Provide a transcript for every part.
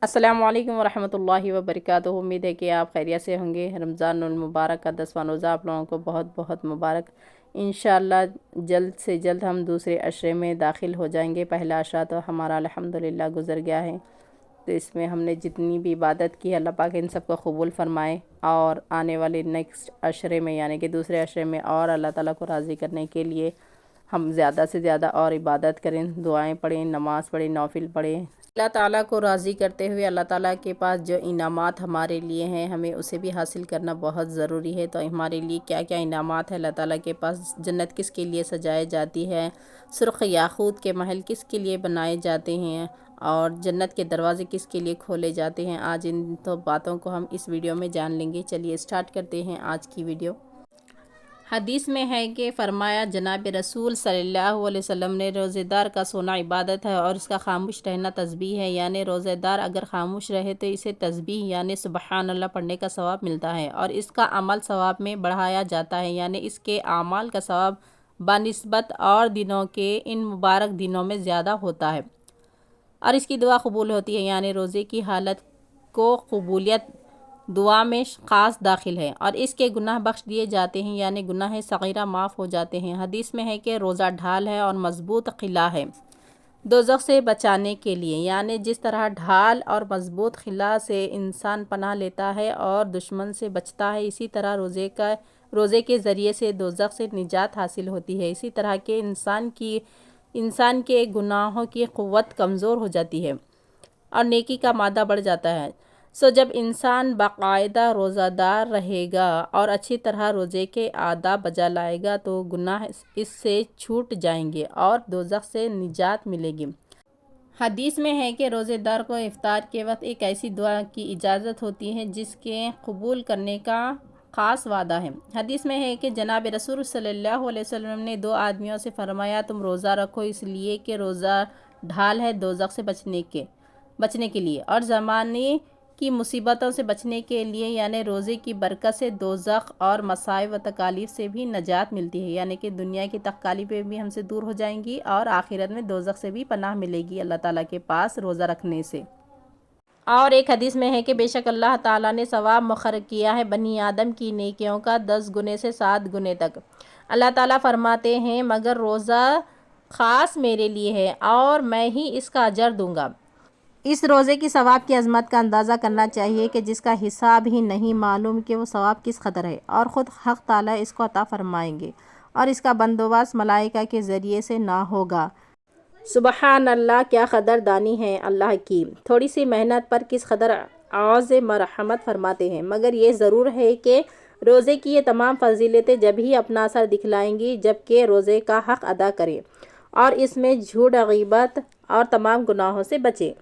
السلام علیکم ورحمۃ اللہ وبرکاتہ۔ امید ہے کہ آپ خیریت سے ہوں گے۔ رمضان المبارک کا 10واں روزہ آپ لوگوں کو بہت بہت مبارک۔ انشاءاللہ جلد سے جلد ہم دوسرے عشرے میں داخل ہو جائیں گے۔ پہلا عشرہ تو ہمارا الحمدللہ گزر گیا ہے، تو اس میں ہم نے جتنی بھی عبادت کی اللہ پاک ان سب کو قبول فرمائے، اور آنے والے نیکسٹ عشرے میں یعنی کہ دوسرے عشرے میں اور اللہ تعالیٰ کو راضی کرنے کے لیے ہم زیادہ سے زیادہ اور عبادت کریں، دعائیں پڑھیں، نماز پڑھیں، نوافل پڑھیں۔ اللہ تعالیٰ کو راضی کرتے ہوئے اللہ تعالیٰ کے پاس جو انعامات ہمارے لیے ہیں ہمیں اسے بھی حاصل کرنا بہت ضروری ہے۔ تو ہمارے لیے کیا کیا انعامات ہیں اللہ تعالیٰ کے پاس، جنت کس کے لیے سجائی جاتی ہے، سرخ یاقوت کے محل کس کے لیے بنائے جاتے ہیں، اور جنت کے دروازے کس کے لیے کھولے جاتے ہیں، آج ان تو باتوں کو ہم اس ویڈیو میں جان لیں گے۔ چلیے اسٹارٹ کرتے ہیں آج کی ویڈیو۔ حدیث میں ہے کہ فرمایا جناب رسول صلی اللہ علیہ وسلم نے، روزہ دار کا سونا عبادت ہے اور اس کا خاموش رہنا تسبیح ہے، یعنی روزہ دار اگر خاموش رہے تو اسے تسبیح یعنی سبحان اللہ پڑھنے کا ثواب ملتا ہے، اور اس کا عمل ثواب میں بڑھایا جاتا ہے، یعنی اس کے اعمال کا ثواب بنسبت اور دنوں کے ان مبارک دنوں میں زیادہ ہوتا ہے، اور اس کی دعا قبول ہوتی ہے، یعنی روزے کی حالت کو قبولیت دعا میں خاص داخل ہے، اور اس کے گناہ بخش دیے جاتے ہیں، یعنی گناہ صغیرہ معاف ہو جاتے ہیں۔ حدیث میں ہے کہ روزہ ڈھال ہے اور مضبوط قلعہ ہے دوزخ سے بچانے کے لیے، یعنی جس طرح ڈھال اور مضبوط قلعہ سے انسان پناہ لیتا ہے اور دشمن سے بچتا ہے، اسی طرح روزے کے ذریعے سے دوزخ سے نجات حاصل ہوتی ہے۔ اسی طرح کے انسان کے گناہوں کی قوت کمزور ہو جاتی ہے اور نیکی کا مادہ بڑھ جاتا ہے۔ جب انسان باقاعدہ روزہ دار رہے گا اور اچھی طرح روزے کے آداب بجا لائے گا تو گناہ اس سے چھوٹ جائیں گے اور دوزخ سے نجات ملے گی۔ حدیث میں ہے کہ روزے دار کو افطار کے وقت ایک ایسی دعا کی اجازت ہوتی ہے جس کے قبول کرنے کا خاص وعدہ ہے۔ حدیث میں ہے کہ جناب رسول صلی اللہ علیہ وسلم نے دو آدمیوں سے فرمایا، تم روزہ رکھو اس لیے کہ روزہ ڈھال ہے دوزخ سے بچنے کے لیے، اور زمانے کی مصیبتوں سے بچنے کے لیے، یعنی روزے کی برکت سے دوزخ اور مصائب و تکالیف سے بھی نجات ملتی ہے، یعنی کہ دنیا کی تکالیفیں بھی ہم سے دور ہو جائیں گی اور آخرت میں دوزخ سے بھی پناہ ملے گی اللہ تعالیٰ کے پاس روزہ رکھنے سے۔ اور ایک حدیث میں ہے کہ بے شک اللہ تعالیٰ نے ثواب مقرر کیا ہے بنی آدم کی نیکیوں کا 10 گنے سے 7 گنے تک۔ اللہ تعالیٰ فرماتے ہیں مگر روزہ خاص میرے لیے ہے اور میں ہی اس کا اجر دوں گا۔ اس روزے کی ثواب کی عظمت کا اندازہ کرنا چاہیے کہ جس کا حساب ہی نہیں معلوم کہ وہ ثواب کس قدر ہے، اور خود حق تعالیٰ اس کو عطا فرمائیں گے، اور اس کا بندوبست ملائکہ کے ذریعے سے نہ ہوگا۔ سبحان اللہ، کیا قدردانی ہے اللہ کی، تھوڑی سی محنت پر کس قدر عوض مرحمت فرماتے ہیں۔ مگر یہ ضرور ہے کہ روزے کی یہ تمام فضیلتیں جب ہی اپنا اثر دکھلائیں گی جبکہ روزے کا حق ادا کریں اور اس میں جھوٹ، غیبت اور تمام گناہوں سے بچیں۔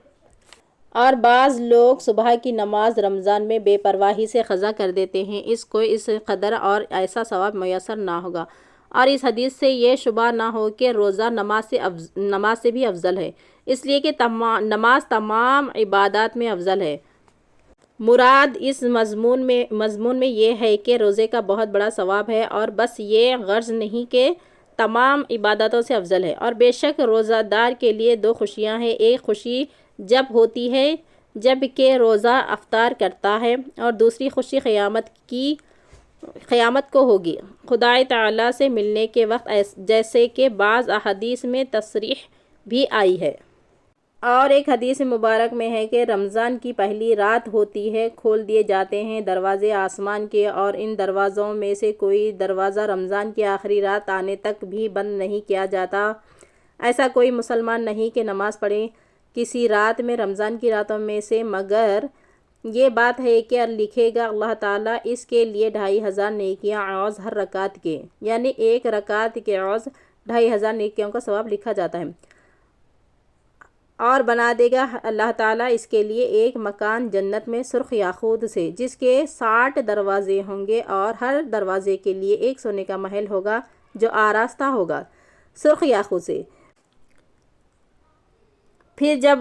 اور بعض لوگ صبح کی نماز رمضان میں بے پرواہی سے قضا کر دیتے ہیں، اس کو اس قدر اور ایسا ثواب میسر نہ ہوگا، اور اس حدیث سے یہ شبہ نہ ہو کہ روزہ نماز سے بھی افضل ہے، اس لیے کہ نماز تمام عبادات میں افضل ہے۔ مراد اس مضمون میں یہ ہے کہ روزے کا بہت بڑا ثواب ہے، اور بس یہ غرض نہیں کہ تمام عبادتوں سے افضل ہے۔ اور بے شک روزہ دار کے لیے دو خوشیاں ہیں، ایک خوشی جب ہوتی ہے جب کہ روزہ افطار کرتا ہے، اور دوسری خوشی قیامت کو ہوگی خدا تعالیٰ سے ملنے کے وقت، جیسے کہ بعض احادیث میں تصریح بھی آئی ہے۔ اور ایک حدیث مبارک میں ہے کہ رمضان کی پہلی رات ہوتی ہے، کھول دیے جاتے ہیں دروازے آسمان کے، اور ان دروازوں میں سے کوئی دروازہ رمضان کی آخری رات آنے تک بھی بند نہیں کیا جاتا۔ ایسا کوئی مسلمان نہیں کہ نماز پڑھے کسی رات میں رمضان کی راتوں میں سے، مگر یہ بات ہے کہ لکھے گا اللہ تعالیٰ اس کے لیے 2500 نیکیاں عوض ہر رکعت کے، یعنی ایک رکعت کے عوض 2500 نیکیوں کا ثواب لکھا جاتا ہے، اور بنا دے گا اللہ تعالیٰ اس کے لیے ایک مکان جنت میں سرخ یاقوت سے، جس کے 60 دروازے ہوں گے، اور ہر دروازے کے لیے ایک سونے کا محل ہوگا جو آراستہ ہوگا سرخ یاقوت سے۔ پھر جب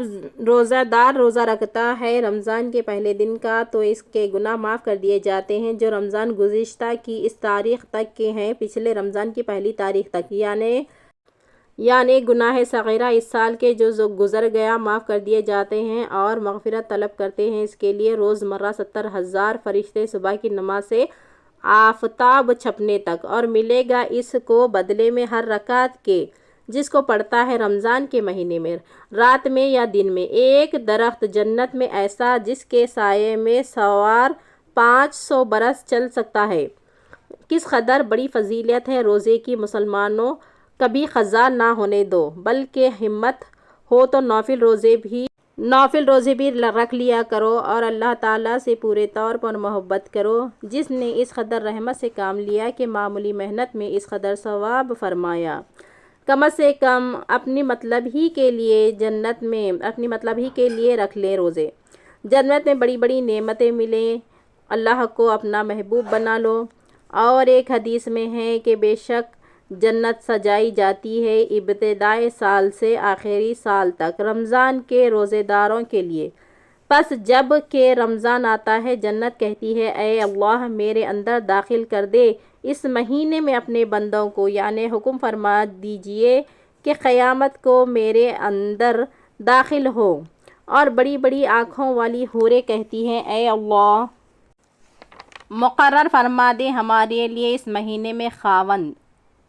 روزہ دار روزہ رکھتا ہے رمضان کے پہلے دن کا تو اس کے گناہ معاف کر دیے جاتے ہیں جو رمضان گزشتہ کی اس تاریخ تک کے ہیں، پچھلے رمضان کی پہلی تاریخ تک، یعنی گناہ صغیرہ اس سال کے جو گزر گیا معاف کر دیے جاتے ہیں، اور مغفرت طلب کرتے ہیں اس کے لیے روزمرہ 70,000 فرشتے صبح کی نماز سے آفتاب چھپنے تک، اور ملے گا اس کو بدلے میں ہر رکعت کے جس کو پڑھتا ہے رمضان کے مہینے میں، رات میں یا دن میں، ایک درخت جنت میں ایسا جس کے سائے میں سوار 500 برس چل سکتا ہے۔ کس قدر بڑی فضیلت ہے روزے کی مسلمانوں، کبھی قضا نہ ہونے دو، بلکہ ہمت ہو تو نوفل روزے بھی رکھ لیا کرو، اور اللہ تعالیٰ سے پورے طور پر محبت کرو جس نے اس قدر رحمت سے کام لیا کہ معمولی محنت میں اس قدر ثواب فرمایا۔ کم سے کم اپنی مطلب ہی کے لیے رکھ لیں روزے، جنت میں بڑی بڑی نعمتیں ملیں، اللہ کو اپنا محبوب بنا لو۔ اور ایک حدیث میں ہے کہ بے شک جنت سجائی جاتی ہے ابتدائے سال سے آخری سال تک رمضان کے روزے داروں کے لیے، پس جب کہ رمضان آتا ہے جنت کہتی ہے اے اللہ میرے اندر داخل کر دے اس مہینے میں اپنے بندوں کو، یعنی حکم فرما دیجئے کہ قیامت کو میرے اندر داخل ہو۔ اور بڑی بڑی آنکھوں والی حوریں کہتی ہیں اے اللہ مقرر فرما دے ہمارے لیے اس مہینے میں خاوند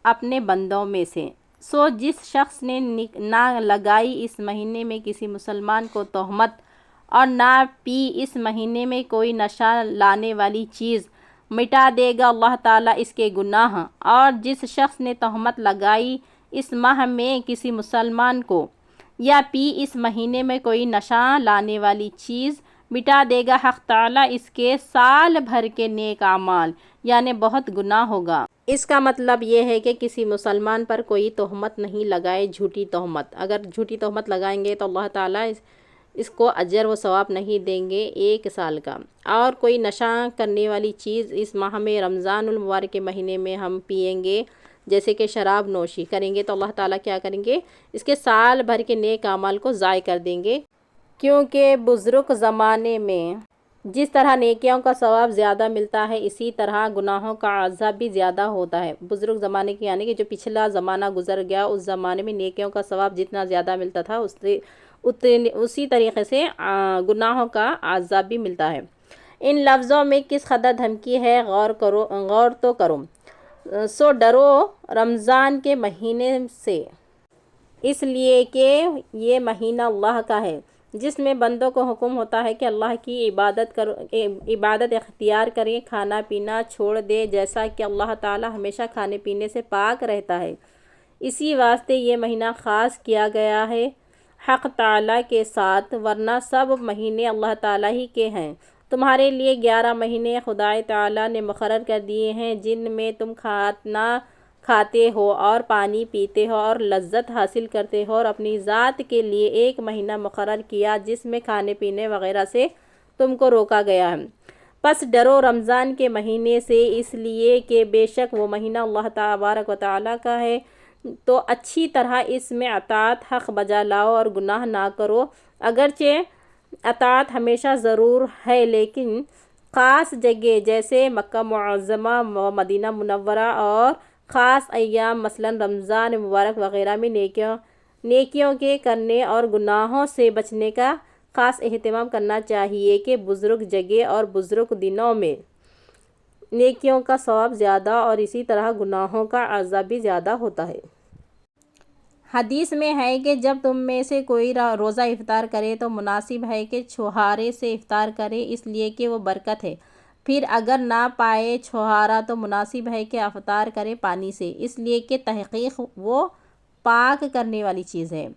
اپنے بندوں میں سے۔ سو جس شخص نے نہ لگائی اس مہینے میں کسی مسلمان کو تہمت، اور نہ پی اس مہینے میں کوئی نشہ لانے والی چیز، مٹا دے گا اللہ تعالیٰ اس کے گناہ۔ اور جس شخص نے تہمت لگائی اس ماہ میں کسی مسلمان کو، یا پی اس مہینے میں کوئی نشہ لانے والی چیز، مٹا دے گا حق تعالیٰ اس کے سال بھر کے نیک اعمال، یعنی بہت گناہ ہوگا۔ اس کا مطلب یہ ہے کہ کسی مسلمان پر کوئی تہمت نہیں لگائے، جھوٹی تہمت۔ اگر جھوٹی تہمت لگائیں گے تو اللہ تعالیٰ اس کو اجر و ثواب نہیں دیں گے 1 سال کا۔ اور کوئی نشہ کرنے والی چیز اس ماہ میں رمضان المبارک کے مہینے میں ہم پئیں گے، جیسے کہ شراب نوشی کریں گے، تو اللہ تعالیٰ کیا کریں گے، اس کے سال بھر کے نیک اعمال کو ضائع کر دیں گے۔ کیونکہ بزرگ زمانے میں جس طرح نیکیوں کا ثواب زیادہ ملتا ہے اسی طرح گناہوں کا عذاب بھی زیادہ ہوتا ہے۔ بزرگ زمانے کی یعنی کہ جو پچھلا زمانہ گزر گیا، اس زمانے میں نیکیوں کا ثواب جتنا زیادہ ملتا تھا اسی طریقے سے گناہوں کا عذاب بھی ملتا ہے۔ ان لفظوں میں کس قدر دھمکی ہے غور تو کرو۔ سو ڈرو رمضان کے مہینے سے، اس لیے کہ یہ مہینہ اللہ کا ہے جس میں بندوں کو حکم ہوتا ہے کہ اللہ کی عبادت اختیار کریں، کھانا پینا چھوڑ دے، جیسا کہ اللہ تعالیٰ ہمیشہ کھانے پینے سے پاک رہتا ہے۔ اسی واسطے یہ مہینہ خاص کیا گیا ہے حق تعالیٰ کے ساتھ، ورنہ سب مہینے اللہ تعالیٰ ہی کے ہیں۔ تمہارے لیے 11 مہینے خدائے تعالیٰ نے مقرر کر دیے ہیں جن میں تم کھانا کھاتے ہو اور پانی پیتے ہو اور لذت حاصل کرتے ہو، اور اپنی ذات کے لیے 1 مہینہ مقرر کیا جس میں کھانے پینے وغیرہ سے تم کو روکا گیا ہے۔ پس ڈرو رمضان کے مہینے سے، اس لیے کہ بے شک وہ مہینہ اللہ تبارک و تعالیٰ کا ہے، تو اچھی طرح اس میں اطاعت حق بجا لاؤ اور گناہ نہ کرو۔ اگرچہ اطاعت ہمیشہ ضرور ہے، لیکن خاص جگہ جیسے مکہ معظمہ و مدینہ منورہ اور خاص ایام مثلا رمضان مبارک وغیرہ میں نیکیوں کے کرنے اور گناہوں سے بچنے کا خاص اہتمام کرنا چاہیے کہ بزرگ جگہ اور بزرگ دنوں میں نیکیوں کا ثواب زیادہ اور اسی طرح گناہوں کا عذاب بھی زیادہ ہوتا ہے۔ حدیث میں ہے کہ جب تم میں سے کوئی روزہ افطار کرے تو مناسب ہے کہ چھہارے سے افطار کرے، اس لیے کہ وہ برکت ہے۔ پھر اگر نہ پائے چھہارا تو مناسب ہے کہ افطار کرے پانی سے، اس لیے کہ تحقیق وہ پاک کرنے والی چیز ہے۔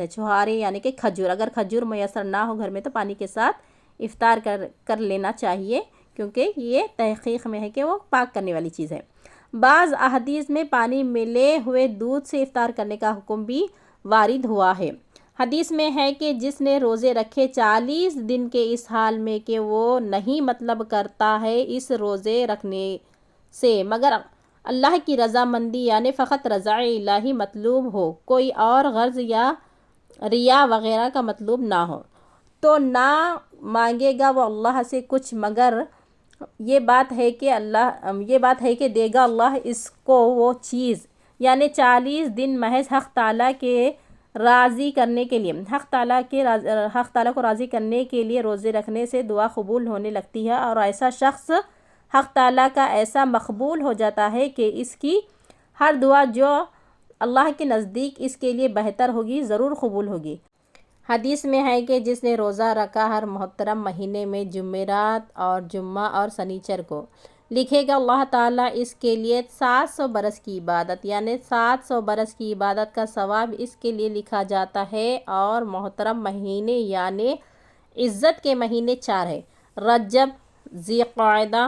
چھہارے یعنی کہ کھجور، اگر کھجور میسر نہ ہو گھر میں تو پانی کے ساتھ افطار کر لینا چاہیے، کیونکہ یہ تحقیق میں ہے کہ وہ پاک کرنے والی چیز ہے۔ بعض احادیث میں پانی ملے ہوئے دودھ سے افطار کرنے کا حکم بھی وارد ہوا ہے۔ حدیث میں ہے کہ جس نے روزے رکھے 40 دن کے اس حال میں کہ وہ نہیں مطلب کرتا ہے اس روزے رکھنے سے مگر اللہ کی رضامندی، یعنی فقط رضا الہی مطلوب ہو، کوئی اور غرض یا ریا وغیرہ کا مطلوب نہ ہو، تو نہ مانگے گا وہ اللہ سے کچھ، مگر یہ بات ہے کہ دے گا اللہ اس کو وہ چیز یعنی 40 دن محض حق تعالیٰ کے راضی کرنے کے لیے، حق تعالیٰ کو راضی کرنے کے لیے روزے رکھنے سے دعا قبول ہونے لگتی ہے، اور ایسا شخص حق تعالیٰ کا ایسا مقبول ہو جاتا ہے کہ اس کی ہر دعا جو اللہ کے نزدیک اس کے لیے بہتر ہوگی ضرور قبول ہوگی۔ حدیث میں ہے کہ جس نے روزہ رکھا ہر محترم مہینے میں جمعرات اور جمعہ اور سنیچر کو، لکھے گا اللہ تعالیٰ اس کے لیے 700 برس کی عبادت، یعنی 700 برس کی عبادت کا ثواب اس کے لیے لکھا جاتا ہے۔ اور محترم مہینے یعنی عزت کے مہینے 4 ہیں: رجب، ذی القعدہ،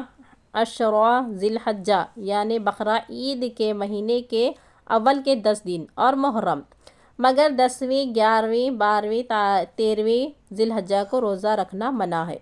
عشرہ، ذی الحجہ یعنی بقرہ عید کے مہینے کے اول کے 10 دن، اور محرم، مگر 10ویں، 11ویں، 12ویں، 13ویں ذی الحجہ کو روزہ رکھنا منع ہے۔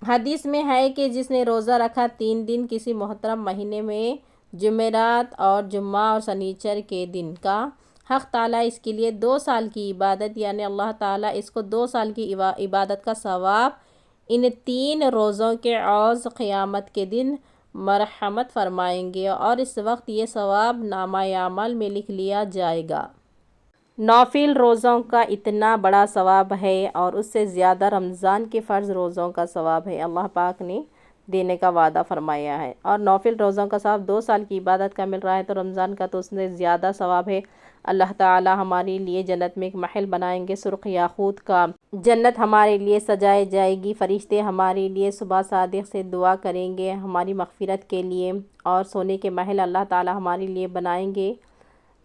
حدیث میں ہے کہ جس نے روزہ رکھا 3 دن کسی محترم مہینے میں جمعرات اور جمعہ اور سنیچر کے دن کا، حق تعالیٰ اس کے لیے 2 سال کی عبادت، یعنی اللہ تعالیٰ اس کو 2 سال کی عبادت کا ثواب ان 3 روزوں کے عوض قیامت کے دن مرحمت فرمائیں گے، اور اس وقت یہ ثواب نامہ اعمال میں لکھ لیا جائے گا۔ نوفل روزوں کا اتنا بڑا ثواب ہے، اور اس سے زیادہ رمضان کے فرض روزوں کا ثواب ہے، اللہ پاک نے دینے کا وعدہ فرمایا ہے۔ اور نوفل روزوں کا ثواب 2 سال کی عبادت کا مل رہا ہے، تو رمضان کا تو اس سے زیادہ ثواب ہے۔ اللہ تعالی ہمارے لیے جنت میں ایک محل بنائیں گے سرخ یاقوت کا، جنت ہمارے لیے سجائے جائے گی، فرشتے ہمارے لیے صبح صادق سے دعا کریں گے ہماری مغفرت کے لیے، اور سونے کے محل اللہ تعالی ہمارے لیے بنائیں گے۔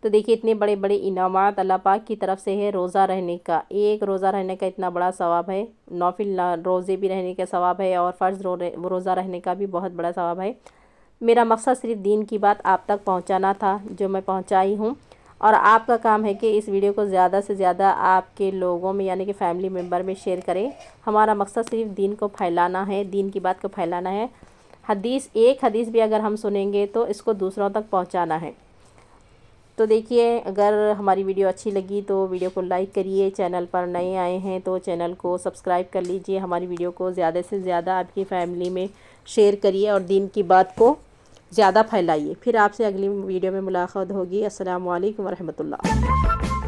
تو دیکھیے اتنے بڑے بڑے انعامات اللہ پاک کی طرف سے ہے روزہ رہنے کا، ایک روزہ رہنے کا اتنا بڑا ثواب ہے، نوفل روزے بھی رہنے کا ثواب ہے، اور فرض روزہ رہنے کا بھی بہت بڑا ثواب ہے۔ میرا مقصد صرف دین کی بات آپ تک پہنچانا تھا، جو میں پہنچائی ہوں، اور آپ کا کام ہے کہ اس ویڈیو کو زیادہ سے زیادہ آپ کے لوگوں میں یعنی کہ فیملی ممبر میں شیئر کریں۔ ہمارا مقصد صرف دین کو پھیلانا ہے، دین کی بات کو پھیلانا ہے۔ ایک حدیث بھی اگر ہم سنیں گے تو اس کو دوسروں تک پہنچانا ہے۔ تو دیکھیے اگر ہماری ویڈیو اچھی لگی تو ویڈیو کو لائک کریے، چینل پر نئے آئے ہیں تو چینل کو سبسکرائب کر لیجئے، ہماری ویڈیو کو زیادہ سے زیادہ آپ کی فیملی میں شیئر کریے، اور دین کی بات کو زیادہ پھیلائیے۔ پھر آپ سے اگلی ویڈیو میں ملاقات ہوگی۔ السلام علیکم ورحمۃ اللہ۔